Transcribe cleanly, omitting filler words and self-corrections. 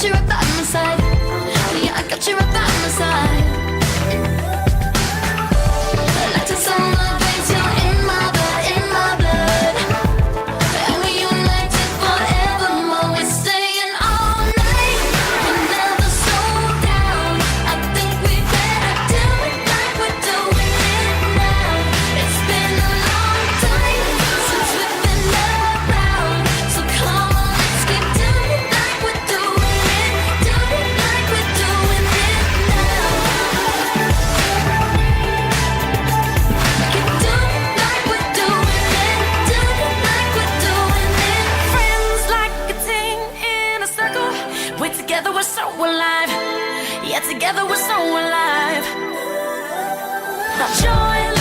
got you right by my side. Yeah, I got you right by my side. Like to summer veins, you're in my blood, in my blood. And we united forevermore. We're staying all night. We never slow down. I think we better do it like we're doing it now. It's been a long time since we've been around. So come on, let's keep doing it like we're doing it. Do it like we're doing it now. Keep doing it like we're doing it. Do it like we're doing it. Friends like a team in a circle. We're together, we're so alive. Yeah, together we're so alive. Joy